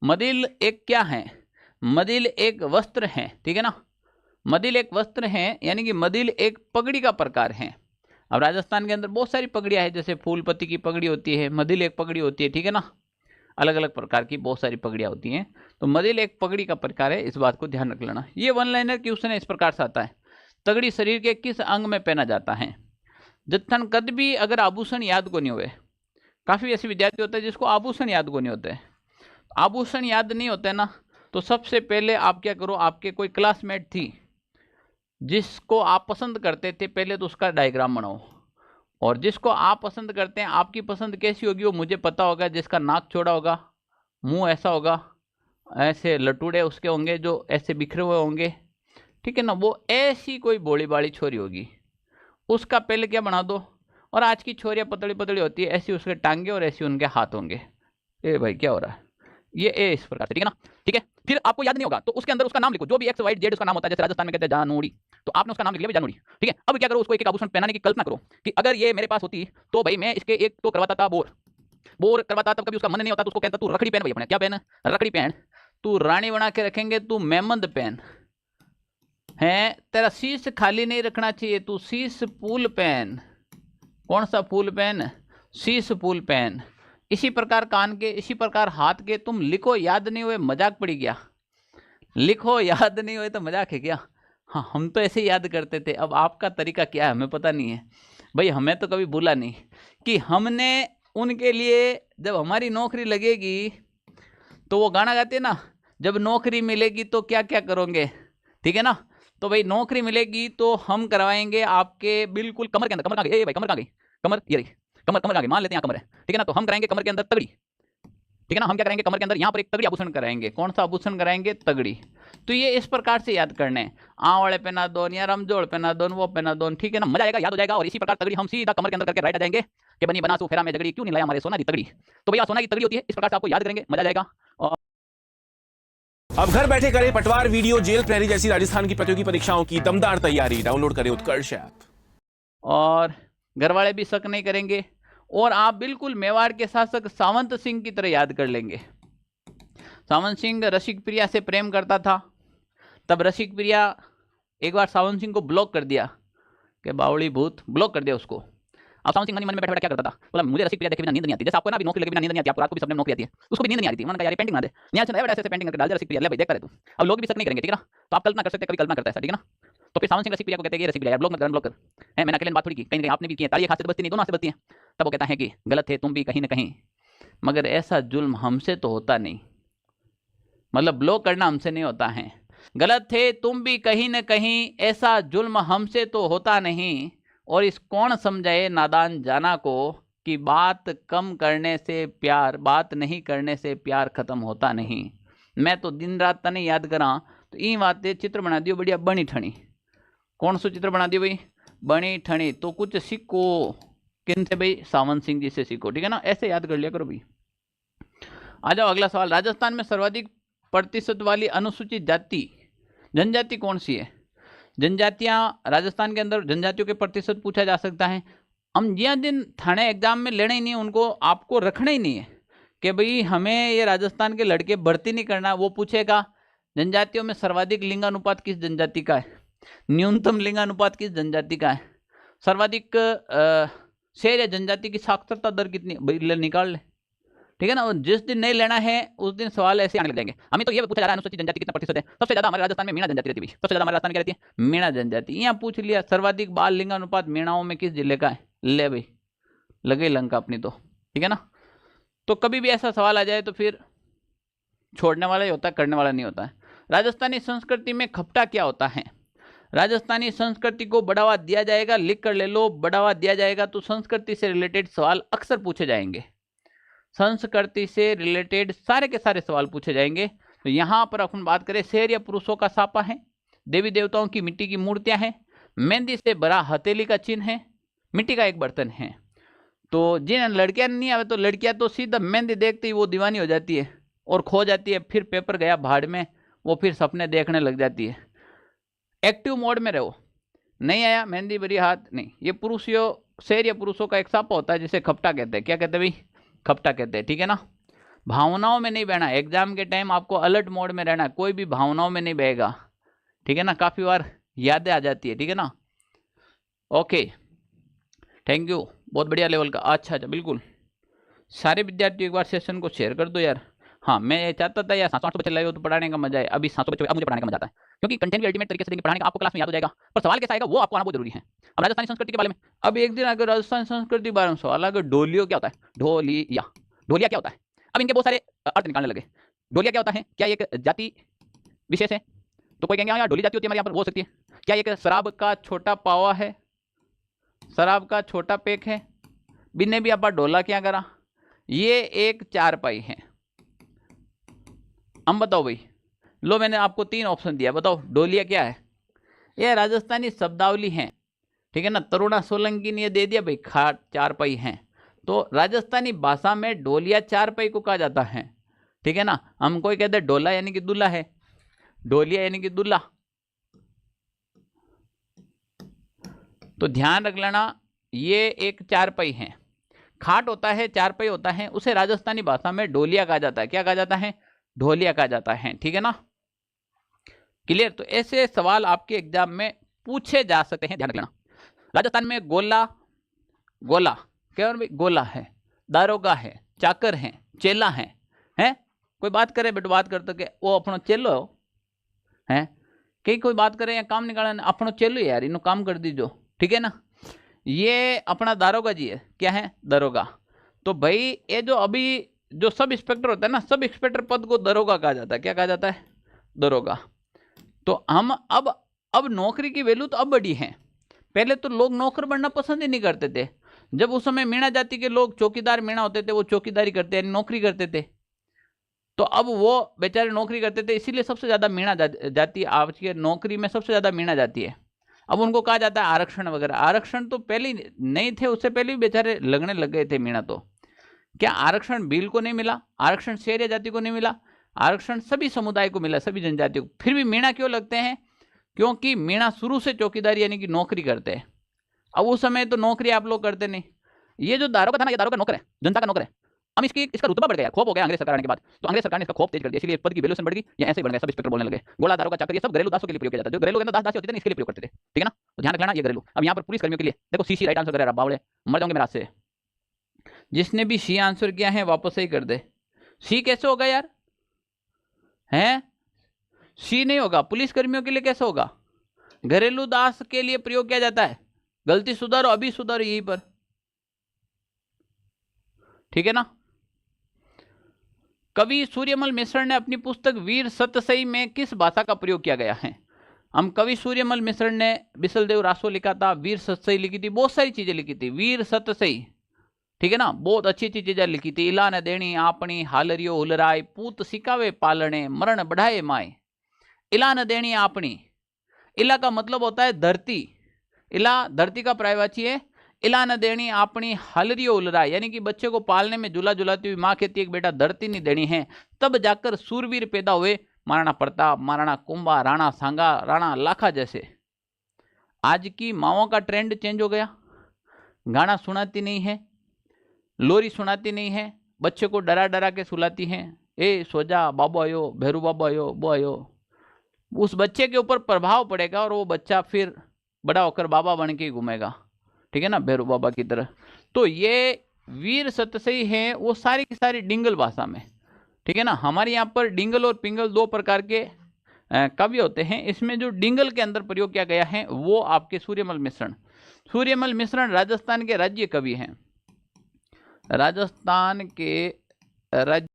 मदिल एक क्या है? मदिल एक वस्त्र है, ठीक है ना। मदिल एक वस्त्र है, यानी कि मदिल एक पगड़ी का प्रकार है। अब राजस्थान के अंदर बहुत सारी पगड़ियां हैं, जैसे फूलपति की पगड़ी होती है, मदिल एक पगड़ी होती है, ठीक है ना। अलग अलग प्रकार की बहुत सारी पगड़ियां होती हैं, तो मदिल एक पगड़ी का प्रकार है, इस बात को ध्यान रख लेना। ये वन लाइनर क्वेश्चन इस प्रकार से आता है, तगड़ी शरीर के किस अंग में पहना जाता है? जत्थन कद भी अगर आभूषण याद को नहीं हुए, काफी ऐसे विद्यार्थी होते हैं जिसको आभूषण याद को नहीं होते। आभूषण याद नहीं होते ना, तो सबसे पहले आप क्या करो, आपके कोई क्लासमेट थी जिसको आप पसंद करते थे, पहले तो उसका डायग्राम बनाओ। और जिसको आप पसंद करते हैं, आपकी पसंद कैसी होगी वो मुझे पता होगा। जिसका नाक छोड़ा होगा, मुंह ऐसा होगा, ऐसे लटूड़े उसके होंगे जो ऐसे बिखरे हुए होंगे, ठीक है ना, वो ऐसी कोई बोली बाड़ी छोरी होगी, उसका पहले क्या बना दो। और आज की छोरियाँ पतली पतली होती है, ऐसी उसके टांगे और ऐसी उनके हाथ होंगे। ए भाई क्या हो रहा है, ये ए इस प्रकार से, ठीक है ना। ठीक है, फिर आपको याद नहीं होगा तो उसके अंदर उसका नाम लिखो, जो भी एक्स वाई जेड उसका नाम होता है। जैसे राजस्थान में कहते हैं जानूड़ी, तो आपने उसका नाम लिख लिया जानूड़ी, ठीक है। अब क्या करो, उसको एक एक आभूषण पहनाने की कल्पना करो कि अगर ये मेरे पास होती तो भाई मैं इसके एक तो करवाता था बोर, बोर करवाता, तब कभी उसका मन नहीं होता तो उसको कहता तू रखड़ी पहन भाई अपने, क्या पहन, रखड़ी पहन, तू रानी बना के रखेंगे, तू मेमंद पहन है, तेरा शीश खाली नहीं रखना चाहिए, तू शीश फूल पहन। कौन सा फूल पहन? शीश फूल पहन। इसी प्रकार कान के, इसी प्रकार हाथ के। तुम लिखो, याद नहीं हुए मजाक पड़ी गया, लिखो याद नहीं हुए तो मजाक है क्या? हाँ, हम तो ऐसे याद करते थे, अब आपका तरीका क्या है हमें पता नहीं है भाई। हमें तो कभी भूला नहीं कि हमने उनके लिए, जब हमारी नौकरी लगेगी तो वो गाना गाते ना, जब नौकरी मिलेगी तो क्या क्या करोगे, ठीक है ना। तो भाई नौकरी मिलेगी तो हम करवाएंगे आपके बिल्कुल कमर के अंदर, कमर कहाँ गई, भाई कमर कहाँ गई, कमर ये रही, कमर कमर कहाँ गई, मान लेते हैं यहाँ कमर है, ठीक है ना। तो हम कराएंगे कमर के अंदर तगड़ी, ठीक है ना। हम क्या करेंगे, कमर के अंदर यहाँ पर एक तगड़ी आभूषण कराएंगे। कौन सा आभूषण कराएंगे? तगड़ी। तो ये इस प्रकार से याद करने, आंवड़े पहना दोन या रमजोड़ पहना दोन, वो पहना दोन, ठीक है ना, मजा आएगा, याद हो जाएगा। और इसी प्रकार तगड़ी हम सीधा कमर के अंदर करके राइट आ जाएंगे कि बनी बना सो फेरा में जगड़ी, क्यों नहीं लाया हमारे सोना की तगड़ी। तो भैया सोना की तगड़ी होती है, इस प्रकार से आपको याद करेंगे, मजा आ जाएगा। अब घर बैठे करें पटवार, वीडियो, जेल प्रहरी जैसी राजस्थान की प्रतियोगी परीक्षाओं की दमदार तैयारी। डाउनलोड करें उत्कर्ष ऐप। और घर वाले भी शक नहीं करेंगे, और आप बिल्कुल मेवाड़ के शासक सावंत सिंह की तरह याद कर लेंगे। सावंत सिंह रसिक प्रिया से प्रेम करता था, तब रसिक प्रिया एक बार सावंत सिंह को ब्लॉक कर दिया कि बावड़ी भूत, ब्लॉक कर दिया उसको। अब सावंत सिंह मन में बैठा बैठा क्या करता था, बोला मुझे रसिक प्रिया देखे बिना नींद नहीं आती। जैसे आपको ना भी नौकरी लगे बिना नींद नहीं आती, आपको रात को भी सपने में नौकरी आती है, उसको भी नींद नहीं आती थी। उन्होंने कहा यार पेंटिंग बना दे, यहाँ से ऐसे पेंटिंग करके डाल दे रसिक प्रिया, ले भाई देखता रहे तू। अब लोग भी शक नहीं करेंगे, ठीक है ना। तो आप कल्पना कर सकते हैं, कभी कल्पना करता है, ठीक है ना। तो फिर सावंत सिंह रसिक प्रिया को कहते हैं कि रसिक प्रिया ब्लॉक मत कर, ब्लॉक कर है, मैंने अकेले बात थोड़ी की, कहीं आपने भी की है, ताली हाथ से बचती नहीं, दोनों हाथ से बचती है। तब वो कहता है कि गलत है तुम भी कहीं ना कहीं, मगर ऐसा जुल्म हमसे तो होता नहीं, मतलब ब्लॉक करना हमसे नहीं होता है। गलत थे तुम भी कहीं न कहीं, ऐसा जुल्म हमसे तो होता नहीं। और इस कौन समझाए नादान जाना को कि बात कम करने से प्यार, बात नहीं करने से प्यार खत्म होता नहीं। मैं तो दिन रात नहीं याद करा, तो ई बातें चित्र बना दियो बढ़िया बनी ठणी। कौन सा चित्र बना दियो भाई? बनी ठणी। तो कुछ सीखो, किन से भाई? सावंत सिंह जी से सीखो, ठीक है ना। ऐसे याद कर लिया करो भाई। आ जाओ अगला सवाल। राजस्थान में सर्वाधिक प्रतिशत वाली अनुसूचित जाति जनजाति कौन सी है? जनजातियां राजस्थान के अंदर, जनजातियों के प्रतिशत पूछा जा सकता है। हम जिन दिन थाने एग्जाम में लेना ही नहीं, उनको आपको रखना ही नहीं है कि भाई हमें ये राजस्थान के लड़के भर्ती नहीं करना। वो पूछेगा जनजातियों में सर्वाधिक लिंगानुपात किस जनजाति का है, न्यूनतम लिंगानुपात किस जनजाति का है, सर्वाधिक शहर या जनजाति की साक्षरता दर कितनी, भाई निकाल ले, ठीक है ना। और जिस दिन नहीं लेना है उस दिन सवाल ऐसे आने लग जाएंगे। हमें तो ये पूछा जा रहा है अनुसूचित जनजाति कितना प्रतिशत है। सबसे ज्यादा हमारे राजस्थान में मीणा जनजाति रहती है, सबसे ज्यादा हमारे राजस्थान में क्या रहती है? मीणा जनजाति। यहाँ पूछ लिया सर्वाधिक बाल लिंगानुपात मीणाओं में किस जिले का है, ले भाई लगे लंका अपनी तो, ठीक है ना। तो कभी भी ऐसा सवाल आ जाए तो फिर छोड़ने वाला ही होता है, करने वाला नहीं होता है। राजस्थानी संस्कृति में खपटा क्या होता है? राजस्थानी संस्कृति को बढ़ावा दिया जाएगा, लिख कर ले लो, बढ़ावा दिया जाएगा। तो संस्कृति से रिलेटेड सवाल अक्सर पूछे जाएंगे, संस्कृति से रिलेटेड सारे के सारे सवाल पूछे जाएंगे। तो यहाँ पर अपन बात करें, शेर या पुरुषों का सापा है, देवी देवताओं की मिट्टी की मूर्तियां हैं, मेहंदी से भरा हथेली का चिन्ह है, मिट्टी का एक बर्तन है। तो जिन लड़कियां नहीं आवे तो लड़कियां तो सीधा मेहंदी देखते ही वो दीवानी हो जाती है और खो जाती है, फिर पेपर गया भाड़ में, वो फिर सपने देखने लग जाती है। एक्टिव मोड में रहो, नहीं आया मेहंदी भरी हाथ नहीं। ये पुरुषों, शेर या पुरुषों का एक सापा होता है जिसे खपटा कहते हैं। क्या कहते हैं भाई? खपटा कहते हैं, ठीक है ना। भावनाओं में नहीं बहना। एग्जाम के टाइम आपको अलर्ट मोड में रहना है, कोई भी भावनाओं में नहीं बहेगा, ठीक है ना। काफी बार यादें आ जाती है, ठीक है ना। ओके, थैंक यू, बहुत बढ़िया लेवल का। अच्छा अच्छा, बिल्कुल सारे विद्यार्थियों एक बार सेशन को शेयर कर दो यार। हाँ, मैं चाहता था यार 700 बच्चे लाए हो तो पढ़ाने का मजा है। अभी 700 बच्चे, अब मुझे पढ़ाने का मजा आता है, क्योंकि कंटेंट भी अल्टीमेट तरीके से देंगे, पढ़ाने का आपको क्लास में याद हो जाएगा, पर सवाल कैसा आएगा वो आपको आना बहुत जरूरी है। अब राजस्थानी संस्कृति के बारे में, अब एक दिन अगर राजस्थानी संस्कृति के बारे में सवाल अगर ढोलियो क्या होता है, ढोलिया, ढोलिया क्या होता है, अब इनके बहुत सारे अर्थ निकालने लगे। ढोलिया क्या होता है, क्या एक जाति विशेष है? तो कोई कहेंगे यार ढोली जाति होती है हमारे यहाँ पर, हो सकती है। क्या एक शराब का छोटा पावा है, शराब का छोटा पेक है, बिन्ने भी आप ढोला क्या करा, ये एक चारपाई है। हम बताओ भाई, लो मैंने आपको 3 ऑप्शन दिया, बताओ ढोलिया क्या है? ये राजस्थानी शब्दावली है, ठीक है ना। तरुणा सोलंकी ने ये दे दिया भाई, खाट चारपाई है। तो राजस्थानी भाषा में ढोलिया चारपाई को कहा जाता है, ठीक है ना। हम कोई कहते हैं ढोला यानी कि दूल्हा है, ढोलिया यानी कि दूल्हा। तो ध्यान रख लेना, ये एक चारपाई है। खाट होता है, चारपाई होता है, उसे राजस्थानी भाषा में ढोलिया कहा जाता है। क्या कहा जाता है? ढोलिया कहा जाता है, ठीक है ना। क्लियर? तो ऐसे सवाल आपके एग्जाम में पूछे जा सकते हैं, ध्यान रख लेना। राजस्थान में गोला, गोला क्या भाई, गोला है, दारोगा है, चाकर है, चेला है, हैं? कोई बात करे बेटो, बात करते के वो अपनो चेलो है, कहीं कोई बात करे या काम निकाले अपनो चेलो यार, इनो काम कर दीजो, ठीक है ना। ये अपना दारोगा जी है, क्या है? दरोगा। तो भाई ये जो अभी जो सब इंस्पेक्टर होता है ना, सब इंस्पेक्टर पद को दरोगा कहा जाता है। क्या कहा जाता है? दरोगा। तो हम अब नौकरी की वैल्यू तो अब बढ़ी है। पहले तो लोग नौकर बनना पसंद ही नहीं करते थे। जब उस समय मीणा जाति के लोग चौकीदार मीणा होते थे, वो चौकीदारी करते यानी नौकरी करते थे। तो अब वो बेचारे नौकरी करते थे, इसीलिए सबसे ज्यादा मीणा जाति आज की नौकरी में सबसे ज्यादा मीणा जाती है। अब उनको कहा जाता है आरक्षण वगैरह। आरक्षण तो पहले नहीं थे, उससे पहले भी बेचारे लगने लग गए थे मीणा। तो क्या आरक्षण भील को नहीं मिला? आरक्षण शेर जाति को नहीं मिला? आरक्षण सभी समुदाय को मिला, सभी जनजातियों को। फिर भी मीणा क्यों लगते हैं? क्योंकि मीणा शुरू से चौकीदारी यानी कि नौकरी करते हैं। अब उस समय तो नौकरी आप लोग करते नहीं। ये जो दारोगा था ना, ये दारोगा नौकर है, जनता का नौकर है। अब इसका रुतबा बढ़ गया, खोप हो गया अंग्रेज सरकार आने के बाद। तो अंग्रेज सरकार ने इसका खोप तेज कर दिया, इसलिए पद की वैल्यूएशन बढ़ गई, या ऐसे ही बढ़ गया, सब इंस्पेक्टर बोलने लगे। गोला, दारोगा, चाकर, ये सब घरेलू दासों के लिए प्रयोग किया जाता है। जो घरेलू के अंदर दास दासी होते थे, इसके लिए प्रयोग करते थे, ठीक है ना। तो ध्यान रखना, ये घरेलू। अब यहाँ पर पुलिस कर्मियों के लिए देखो, सी राइट आंसर करेगा, बावड़े मर जाओगे मेरे हाथ से। जिसने भी सी आंसर किया है वापस ही कर दे। सी कैसे होगा यार? हैं? सी नहीं होगा, पुलिस कर्मियों के लिए कैसे होगा? घरेलू दास के लिए प्रयोग किया जाता है। गलती सुधारो, अभी सुधारो यहीं पर, ठीक है ना। कवि सूर्यमल मिश्र ने अपनी पुस्तक वीर सतसई में किस भाषा का प्रयोग किया गया है? हम कवि सूर्यमल मिश्र ने बिसलदेव रासो लिखा था, वीर सतसई लिखी थी, बहुत सारी चीजें लिखी थी, वीर सतसई, ठीक है ना। बहुत अच्छी अच्छी चीजें लिखी थी। इला न देणी आपनी हालरियो हुलराय, पूत सिकावे पालने मरण बढ़ाए माए। इला न देणी आपनी, इला का मतलब होता है धरती, इला धरती का पर्यायवाची है। इला न देणी आपनी हालरियो उलराय, यानी कि बच्चे को पालने में झूला झुलाती हुई माँ कहती है कि बेटा धरती नहीं देनी है। तब जाकर सूरवीर पैदा हुए, महाराणा प्रताप, महाराणा कुंभा, राणा सांगा, राणा लाखा जैसे। आज की माओं का ट्रेंड चेंज हो गया, गाना सुनाती नहीं है, लोरी सुनाती नहीं है, बच्चे को डरा डरा के सुलाती हैं। ए सो जा, बाबू आयो, भैरू बाबू आयो, वो आयो। उस बच्चे के ऊपर प्रभाव पड़ेगा और वो बच्चा फिर बड़ा होकर बाबा बन के घूमेगा, ठीक है ना, भैरू बाबा की तरह। तो ये वीर सतसई है, वो सारी की सारी डिंगल भाषा में, ठीक है ना। हमारे यहाँ पर डिंगल और पिंगल 2 प्रकार के कवि होते हैं। इसमें जो डिंगल के अंदर प्रयोग किया गया है वो आपके सूर्यमल मिश्रण। सूर्यमल मिश्रण राजस्थान के राज्य कवि हैं, राजस्थान के राज्य